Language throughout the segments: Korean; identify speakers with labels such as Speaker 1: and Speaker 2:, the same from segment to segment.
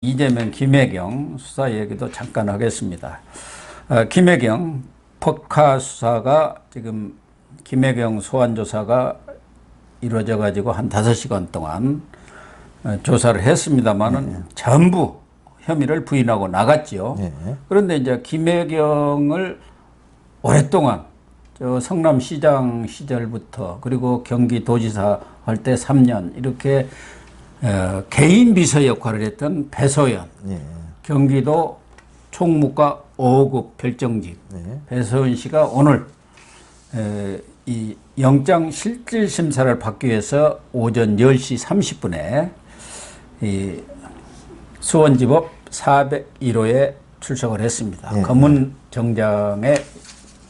Speaker 1: 이재명, 김혜경 수사 얘기도 잠깐 하겠습니다. 김혜경 법카 수사가 지금 김혜경 소환 조사가 이루어져 가지고 한 5시간 동안 조사를 했습니다만은 전부 혐의를 부인하고 나갔지요. 그런데 이제 김혜경을 오랫동안 저 성남시장 시절부터 그리고 경기도지사 할 때 3년 이렇게 개인 비서 역할을 했던 배소연, 경기도 총무과 5급 별정직 배소연 씨가 오늘 이 영장 실질 심사를 받기 위해서 오전 10시 30분에 이 수원지법 401호에 출석을 했습니다. 검은정장에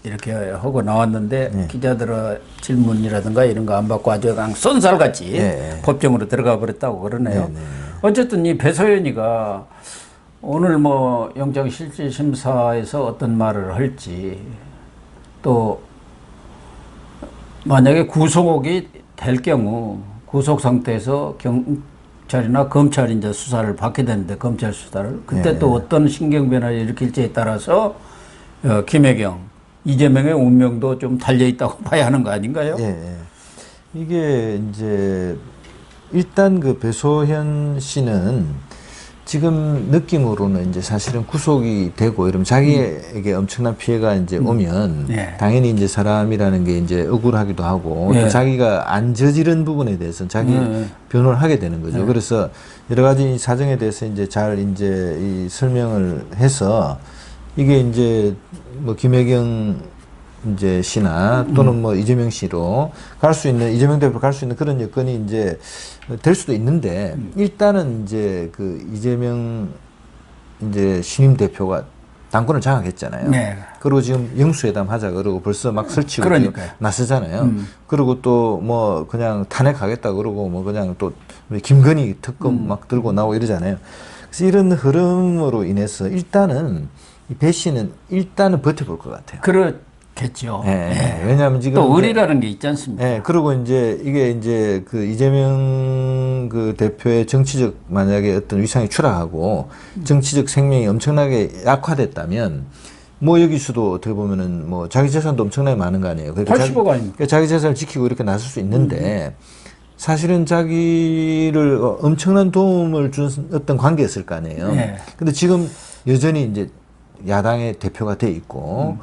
Speaker 1: 이렇게 하고 나왔는데 기자들의 질문이라든가 이런 거 안 받고 아주 그냥 쏜살같이 법정으로 들어가 버렸다고 그러네요. 어쨌든 이 배소연이가 오늘 뭐 영장 실질 심사에서 어떤 말을 할지 또 만약에 구속이 될 경우 구속 상태에서 경찰이나 검찰이 이제 수사를 받게 되는데 검찰 수사를 그때 또 어떤 신경 변화를 일으킬지에 따라서 김혜경 이재명의 운명도 좀 달려 있다고 봐야 하는 거 아닌가요?
Speaker 2: 이게 이제 일단 그 배소연 씨는 지금 느낌으로는 이제 사실은 구속이 되고 이러면 자기에게 엄청난 피해가 이제 오면 당연히 이제 사람이라는 게 이제 억울하기도 하고 또 자기가 안 저지른 부분에 대해서는 자기 변호를 하게 되는 거죠. 그래서 여러 가지 사정에 대해서 이제 잘 이제 이 설명을 해서 이게 이제 뭐 김혜경 이제 씨나 또는 뭐 이재명 씨로 갈 수 있는 이재명 대표로 갈 수 있는 그런 여건이 이제 될 수도 있는데 일단은 이제 그 이재명 이제 신임 대표가 당권을 장악했잖아요. 그리고 지금 영수회담 하자 그러고 벌써 막 설치고 나서잖아요. 그리고 또 뭐 그냥 탄핵하겠다 그러고 뭐 그냥 또 김건희 특검 막 들고 나오고 이러잖아요. 그래서 이런 흐름으로 인해서 일단은 이 배 씨는 일단은 버텨볼 것 같아요.
Speaker 1: 그렇겠죠.
Speaker 2: 왜냐하면 지금
Speaker 1: 또 의리라는 게 있지 않습니까?
Speaker 2: 그리고 이제 이게 이제 그 이재명 그 대표의 정치적 만약에 어떤 위상이 추락하고 정치적 생명이 엄청나게 약화됐다면 뭐 여기서도 어떻게 보면은 뭐 자기 재산도 엄청나게 많은 거 아니에요. 그러니까
Speaker 1: 80억 아닙니까?
Speaker 2: 자기 재산을 지키고 이렇게 나설 수 있는데 사실은 자기를 엄청난 도움을 준 어떤 관계였을 거 아니에요. 근데 지금 여전히 이제 야당의 대표가 돼 있고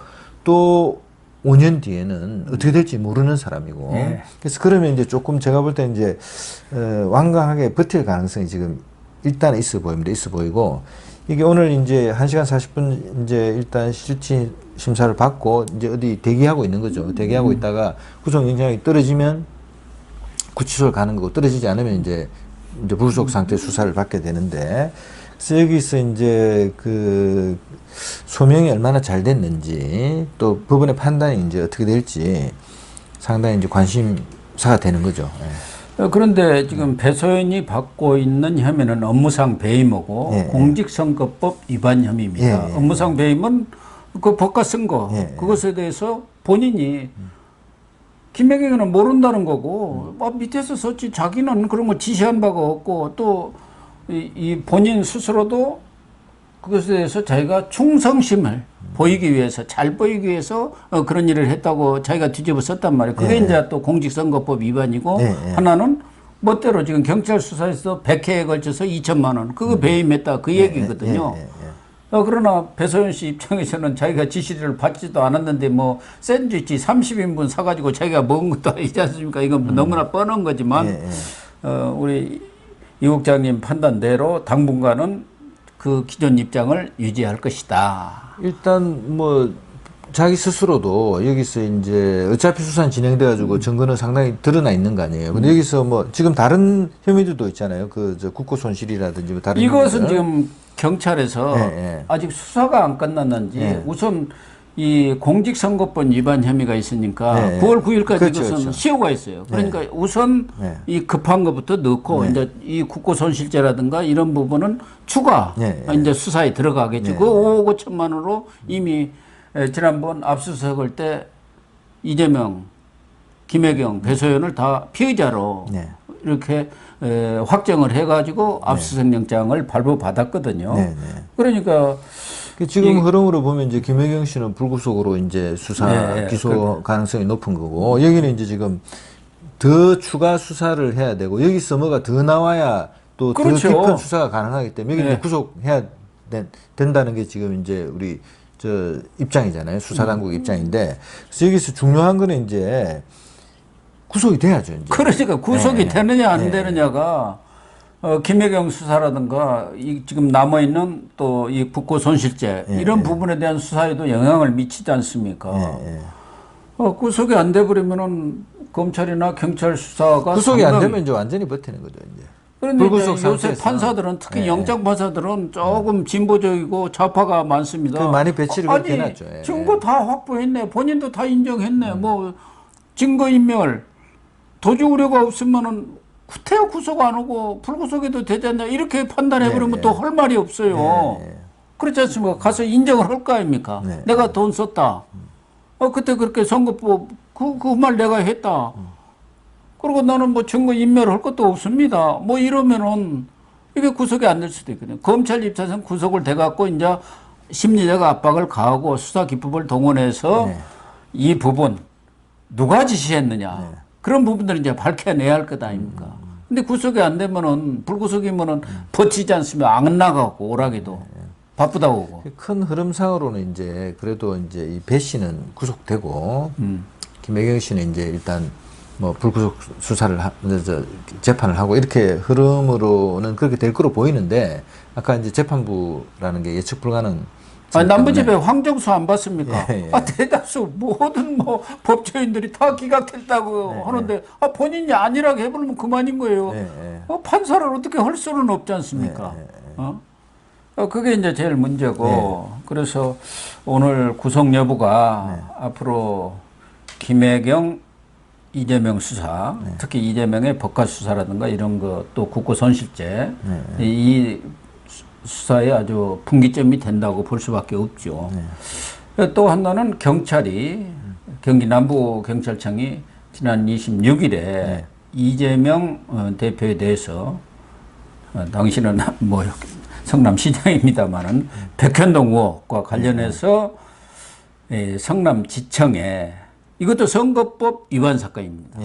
Speaker 2: 또 5년 뒤에는 어떻게 될지 모르는 사람이고 그래서 그러면 이제 조금 제가 볼 때 이제 완강하게 버틸 가능성이 지금 일단 있어 보입니다. 있어 보이고 이게 오늘 이제 1시간 40분 이제 일단 실질 심사를 받고 이제 어디 대기하고 있는 거죠. 대기하고 있다가 구속 영장이 떨어지면 구치소를 가는 거고 떨어지지 않으면 이제 불구속 상태 수사를 받게 되는데 그래서 여기서 이제 그 소명이 얼마나 잘 됐는지 또 법원의 판단이 이제 어떻게 될지 상당히 이제 관심사가 되는 거죠.
Speaker 1: 그런데 지금 배소연이 받고 있는 혐의는 업무상 배임이고 공직선거법 위반 혐의입니다. 업무상 배임은 그 법과 쓴 거 그것에 대해서 본인이 김혜경은 모른다는 거고 밑에서 썼지 자기는 그런 거 지시한 바가 없고 또 이 본인 스스로도 그것에 대해서 자기가 충성심을 보이기 위해서 잘 보이기 위해서 그런 일을 했다고 자기가 뒤집어 썼단 말이에요. 그게 이제 또 공직선거법 위반이고 하나는 멋대로 지금 경찰 수사에서 100회에 걸쳐서 2천만 원 그거 배임했다 그 얘기거든요. 그러나 배소연 씨 입장에서는 자기가 지시를 받지도 않았는데 뭐 샌드위치 30인분 사가지고 자기가 먹은 것도 아니지 않습니까? 이건 너무나 뻔한 거지만 우리 이 국장님 판단대로 당분간은 그 기존 입장을 유지할 것이다.
Speaker 2: 일단 뭐 자기 스스로도 여기서 이제 어차피 수사는 진행돼가지고 증거는 상당히 드러나 있는 거 아니에요. 근데 여기서 뭐 지금 다른 혐의들도 있잖아요. 그 저 국고 손실이라든지 뭐 다른
Speaker 1: 이것은
Speaker 2: 혐의들.
Speaker 1: 지금 경찰에서 아직 수사가 안 끝났는지 우선 이 공직선거법 위반 혐의가 있으니까 9월 9일까지
Speaker 2: 그렇죠,
Speaker 1: 이것은
Speaker 2: 그렇죠.
Speaker 1: 시효가 있어요. 그러니까 우선 이 급한 것부터 넣고 이제 이 국고 손실죄라든가 이런 부분은 추가 이제 수사에 들어가겠죠. 그 5억 5천만 원으로 이미 지난번 압수수색할 때 이재명, 김혜경, 배소연을 다 피의자로 이렇게 확정을 해가지고 압수수색 영장을 발부받았거든요.
Speaker 2: 네, 네.
Speaker 1: 그러니까
Speaker 2: 지금 흐름으로 보면 이제 김혜경 씨는 불구속으로 이제 수사
Speaker 1: 네,
Speaker 2: 기소 가능성이 높은 거고 여기는 이제 지금 더 추가 수사를 해야 되고 여기서 뭐가 더 나와야 또 더
Speaker 1: 그렇죠.
Speaker 2: 깊은 수사가 가능하기 때문에 여기
Speaker 1: 네.
Speaker 2: 이제 구속해야 된다는 게 지금 이제 우리 저 입장이잖아요. 수사당국 입장인데 그래서 여기서 중요한 거는 이제 구속이 돼야죠. 이제.
Speaker 1: 그러니까 구속이
Speaker 2: 네,
Speaker 1: 되느냐 안
Speaker 2: 네.
Speaker 1: 되느냐가 김혜경 수사라든가 이 지금 남아 있는 또 이 북구 손실죄 이런 부분에 대한 수사에도 영향을 미치지 않습니까? 구속이 안 돼 버리면은 검찰이나 경찰 수사가
Speaker 2: 구속이 안
Speaker 1: 상당히
Speaker 2: 되면 이제 완전히 버티는 거죠. 이제.
Speaker 1: 그런데
Speaker 2: 불구속
Speaker 1: 이제 요새
Speaker 2: 상태에서.
Speaker 1: 판사들은 특히
Speaker 2: 네.
Speaker 1: 영장 판사들은 조금 진보적이고 좌파가 많습니다.
Speaker 2: 그 많이 배치를 그렇게 해놨죠. 예.
Speaker 1: 증거 다 확보했네. 본인도 다 인정했네. 뭐 증거인멸, 도주 우려가 없으면은 구태여 구속 안 하고 불구속해도 되지 않냐 이렇게 판단해버리면
Speaker 2: 네,
Speaker 1: 또 할 말이 없어요.
Speaker 2: 네.
Speaker 1: 그렇지 않습니까? 가서 인정을 할 거 아닙니까?
Speaker 2: 네.
Speaker 1: 내가 돈 썼다. 그때 그렇게 선거법 그 말 내가 했다. 그리고 나는 뭐 증거 인멸할 것도 없습니다. 뭐 이러면은 이게 구속이 안 될 수도 있거든요. 검찰 입장에서는 구속을 돼갖고 이제 심리적 압박을 가하고 수사 기법을 동원해서
Speaker 2: 네.
Speaker 1: 이 부분 누가 지시했느냐 그런 부분들을 이제 밝혀내야 할 것 아닙니까? 근데 구속이 안 되면은 불구속이면은 버티지 않으면 안 나가고 오락에도 바쁘다고 오고.
Speaker 2: 큰 흐름상으로는 이제 그래도 이제 이 배 씨는 구속되고 김혜경 씨는 이제 일단 뭐 불구속 수사를 재판을 하고 이렇게 흐름으로는 그렇게 될 거로 보이는데 아까 이제 재판부라는 게 예측 불가능.
Speaker 1: 남부지배 황정수 안 봤습니까?
Speaker 2: 예, 예.
Speaker 1: 대다수 모든 뭐 법조인들이 다 기각됐다고 하는데 본인이 아니라고 해버리면 그만인 거예요.
Speaker 2: 예, 예.
Speaker 1: 판사를 어떻게 할 수는 없지 않습니까? 그게 이제 제일 문제고 그래서 오늘 구속 여부가 앞으로 김혜경, 이재명 수사, 특히 이재명의 법과 수사라든가 이런 거 또 국고 손실죄 이 수사에 아주 분기점이 된다고 볼 수밖에 없죠. 또 하나는 경찰이 경기 남부경찰청이 지난 26일에 이재명 대표에 대해서 당신은 뭐 성남시장입니다만은 백현동 의혹과 관련해서 성남지청에 이것도 선거법 위반 사건입니다.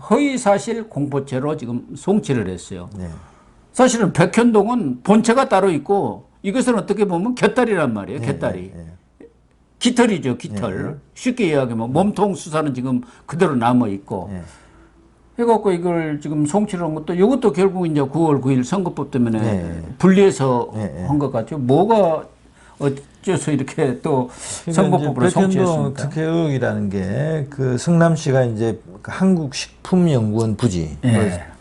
Speaker 1: 허위사실 공포죄로 지금 송치를 했어요. 사실은 백현동은 본체가 따로 있고 이것은 어떻게 보면 곁다리란 말이에요. 곁다리. 깃털이죠. 깃털. 쉽게 이야기하면 몸통 수사는 지금 그대로 남아 있고 해갖고 이걸 지금 송치를 한 것도 이것도 결국 이제 9월 9일 선거법 때문에 분리해서 한 것 같죠. 뭐가 어째서 이렇게 또 선거법으로 송치했습니까?
Speaker 2: 백현동 특혜 의혹이라는 게 그 성남시가 이제 한국식품연구원 부지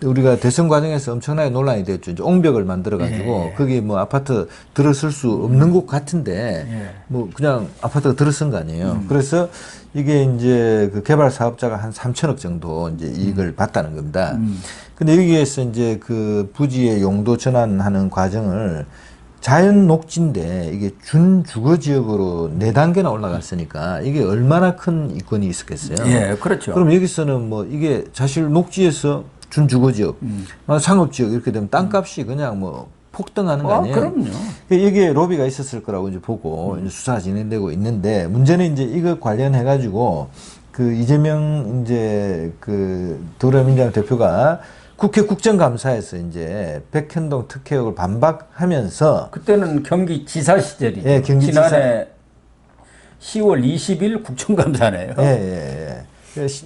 Speaker 2: 우리가 대선 과정에서 엄청나게 논란이 됐죠. 이제 옹벽을 만들어 가지고 거기 뭐 아파트 들어설 수 없는 곳 같은데 뭐 그냥 아파트가 들어선 거 아니에요. 그래서 이게 이제 그 개발 사업자가 한 3천억 정도 이제 이익을 봤다는 겁니다. 근데 여기에서 이제 그 부지의 용도 전환하는 과정을 자연 녹지인데 이게 준주거 지역으로 4단계나 올라갔으니까 이게 얼마나 큰 이권이 있었겠어요.
Speaker 1: 예, 그렇죠.
Speaker 2: 그럼 여기서는 뭐 이게 사실 녹지에서 준주거 지역, 상업 지역 이렇게 되면 땅값이 그냥 뭐 폭등하는 거 아니에요?
Speaker 1: 그럼요.
Speaker 2: 이게 로비가 있었을 거라고 이제 보고 이제 수사가 진행되고 있는데 문제는 이제 이거 관련해 가지고 그 이재명 이제 그 더불어민주당 대표가 국회 국정감사에서 이제 백현동 특혜 의혹을 반박하면서
Speaker 1: 그때는 경기지사 시절이죠.
Speaker 2: 예, 경기지사.
Speaker 1: 지난해 10월 20일 국정감사네요.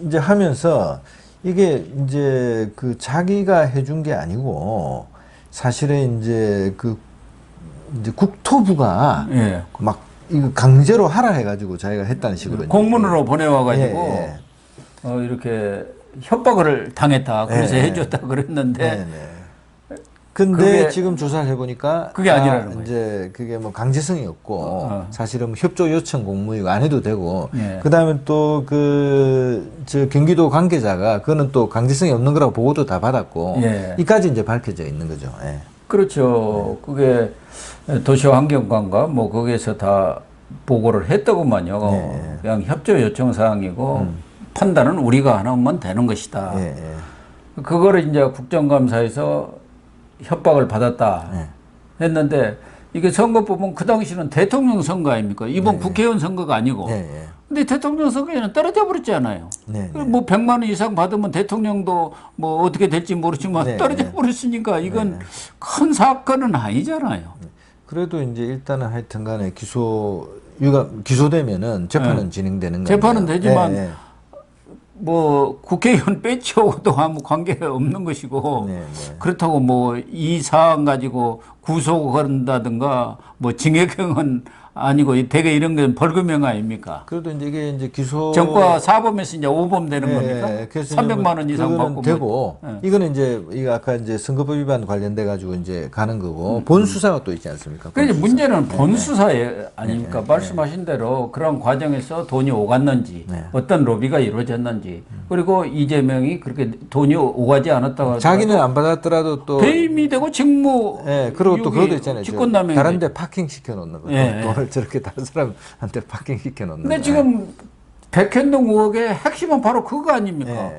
Speaker 2: 이제 하면서 이게 이제 그 자기가 해준 게 아니고 사실은 이제 그 이제 국토부가 막 이거 강제로 하라 해가지고 자기가 했다는 식으로
Speaker 1: 공문으로 보내와가지고 이렇게 협박을 당했다. 그래서 해줬다 그랬는데.
Speaker 2: 근데 지금 조사를 해보니까
Speaker 1: 그게 아니라는 거예요.
Speaker 2: 이제 그게 뭐 강제성이 없고 사실은 뭐 협조 요청 공무이고 안 해도 되고 그 다음에 또 그 저 경기도 관계자가 그거는 또 강제성이 없는 거라고 보고도 다 받았고 이까지 이제 밝혀져 있는 거죠.
Speaker 1: 그렇죠. 그게 도시환경관과 뭐 거기에서 다 보고를 했더구만요. 그냥 협조 요청 사항이고 판단은 우리가 하면 되는 것이다. 그거를 이제 국정감사에서 협박을 받았다
Speaker 2: 네.
Speaker 1: 했는데 이게 선거법은 그 당시는 대통령 선거 아닙니까? 이번 국회의원 선거가 아니고. 근데 대통령 선거에는 떨어져 버렸잖아요. 뭐 100만 원 이상 받으면 대통령도 뭐 어떻게 될지 모르지만 떨어져 버렸으니까 이건 큰 사건은 아니잖아요.
Speaker 2: 그래도 이제 일단은 하여튼 간에 기소되면은 재판은 진행되는 거예요.
Speaker 1: 재판은 되지만 뭐 국회의원 빼치하고도 아무 관계가 없는 것이고 그렇다고 뭐 이 사안 가지고 구속한다든가 뭐 징역형은 아니고 대개 이런 건 벌금형 아닙니까?
Speaker 2: 그래도 이제 이게 이제 기소
Speaker 1: 정과 사범에서 이제 5범 되는 겁니까? 300만 원 이상 받고
Speaker 2: 되고 이거는 이제 이거 아까 이제 선거법 위반 관련돼 가지고 이제 가는 거고 본 수사가 또 있지 않습니까?
Speaker 1: 그런데 문제는 본 수사에 아닙니까? 말씀하신 대로 그런 과정에서 돈이 오갔는지 어떤 로비가 이루어졌는지 그리고 이재명이 그렇게 돈이 오가지 않았다고
Speaker 2: 자기는 안 받았더라도 또
Speaker 1: 배임이 되고 직무
Speaker 2: 그리고 또 그것도 있잖아요.
Speaker 1: 직권남용
Speaker 2: 다른 데 파킹 시켜 놓는 거. 돈을 저렇게 다른 사람한테 파킹 시켜 놓는 거.
Speaker 1: 근데 지금 백현동 의혹의 핵심은 바로 그거 아닙니까?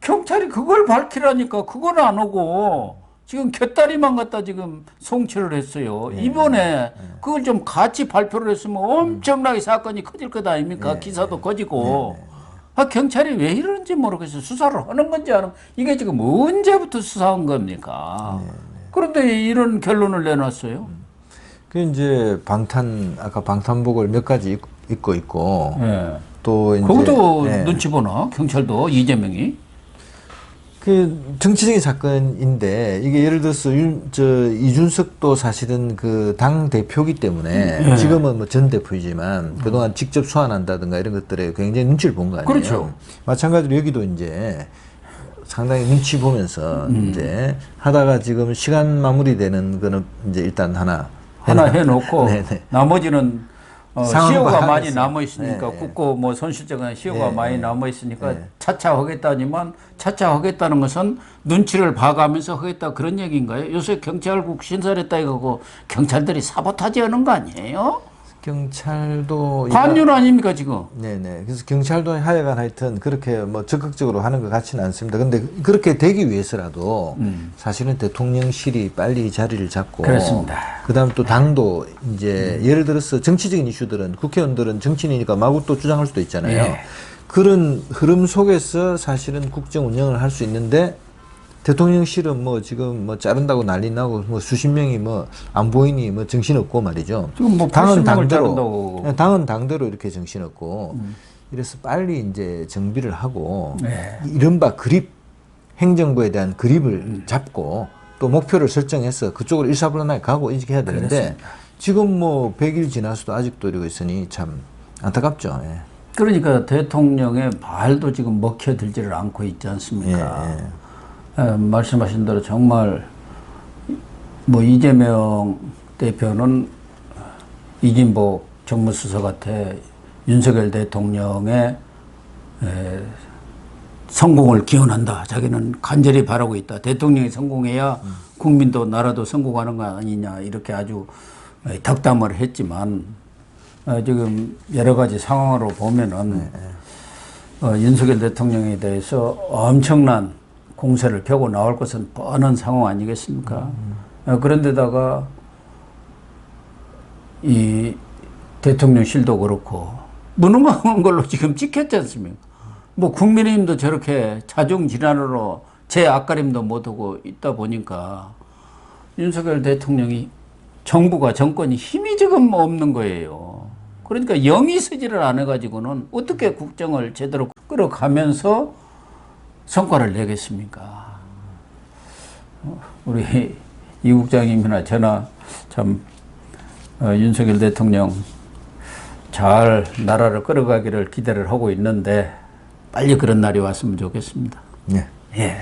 Speaker 1: 경찰이 그걸 밝히라니까 그걸 안 오고 지금 곁다리만 갖다 지금 송치를 했어요. 이번에 그걸 좀 같이 발표를 했으면 엄청나게 사건이 커질 것 아닙니까? 기사도 커지고. 경찰이 왜 이러는지 모르겠어요. 수사를 하는 건지 안 하는 이게 지금 언제부터 수사한 겁니까? 그런데 이런 결론을 내놨어요.
Speaker 2: 그 이제 아까 방탄복을 몇 가지 입고 있고 또 이제
Speaker 1: 거기도 눈치 보나? 경찰도 이재명이?
Speaker 2: 그 정치적인 사건인데 이게 예를 들어서 이준석도 사실은 그 당 대표기 때문에 지금은 뭐 전 대표이지만 그동안 직접 소환한다든가 이런 것들에 굉장히 눈치를 본 거 아니에요.
Speaker 1: 그렇죠.
Speaker 2: 마찬가지로 여기도 이제 상당히 눈치 보면서 이제 하다가 지금 시간 마무리되는 거는 이제 일단 하나
Speaker 1: 해놓고 나머지는 시효가 많이
Speaker 2: 하겠어요.
Speaker 1: 남아 있으니까 국고 뭐 손실적인 시효가 많이 남아 있으니까 차차 하겠다지만 차차 하겠다는 것은 눈치를 봐가면서 하겠다 그런 얘기인가요? 요새 경찰국 신설했다 이거고 경찰들이 사보타지 하는 거 아니에요?
Speaker 2: 경찰도
Speaker 1: 관윤 아닙니까 지금?
Speaker 2: 네네. 그래서 경찰도 하여간 하여튼 그렇게 뭐 적극적으로 하는 것 같지는 않습니다. 근데 그렇게 되기 위해서라도 사실은 대통령실이 빨리 자리를 잡고
Speaker 1: 그렇습니다.
Speaker 2: 그다음 또 당도 이제 예를 들어서 정치적인 이슈들은 국회의원들은 정치인이니까 마구 또 주장할 수도 있잖아요. 그런 흐름 속에서 사실은 국정 운영을 할 수 있는데 대통령실은 뭐 지금 뭐 자른다고 난리 나고 뭐 수십 명이 뭐 안 보이니 뭐 정신없고 말이죠.
Speaker 1: 지금 뭐
Speaker 2: 당은
Speaker 1: 80명을 자른다고.
Speaker 2: 당은 당대로 이렇게 정신없고 이래서 빨리 이제 정비를 하고 이른바 그립 행정부에 대한 그립을 잡고 또 목표를 설정해서 그쪽으로 일사불란하게 가고 이렇게 해야 되는데
Speaker 1: 그렇습니다.
Speaker 2: 지금 뭐 100일 지나서도 아직도 이러고 있으니 참 안타깝죠.
Speaker 1: 그러니까 대통령의 말도 지금 먹혀들지를 않고 있지 않습니까? 말씀하신 대로 정말 뭐 이재명 대표는 이진복 정무수석한테 윤석열 대통령의 성공을 기원한다. 자기는 간절히 바라고 있다. 대통령이 성공해야 국민도 나라도 성공하는 거 아니냐 이렇게 아주 덕담을 했지만 지금 여러 가지 상황으로 보면은 윤석열 대통령에 대해서 엄청난 공세를 펴고 나올 것은 뻔한 상황 아니겠습니까? 그런데다가 이 대통령실도 그렇고 무능한 걸로 지금 찍혔지 않습니까? 뭐 국민의힘도 저렇게 자중질환으로 제 앞가림도 못하고 있다 보니까 윤석열 대통령이 정부가 정권이 힘이 지금 없는 거예요. 그러니까 영이 서지를 안 해가지고는 어떻게 국정을 제대로 끌어가면서 성과를 내겠습니까? 우리 이 국장님이나 저나 참 윤석열 대통령 잘 나라를 끌어가기를 기대를 하고 있는데 빨리 그런 날이 왔으면 좋겠습니다.
Speaker 2: 네.
Speaker 1: 예.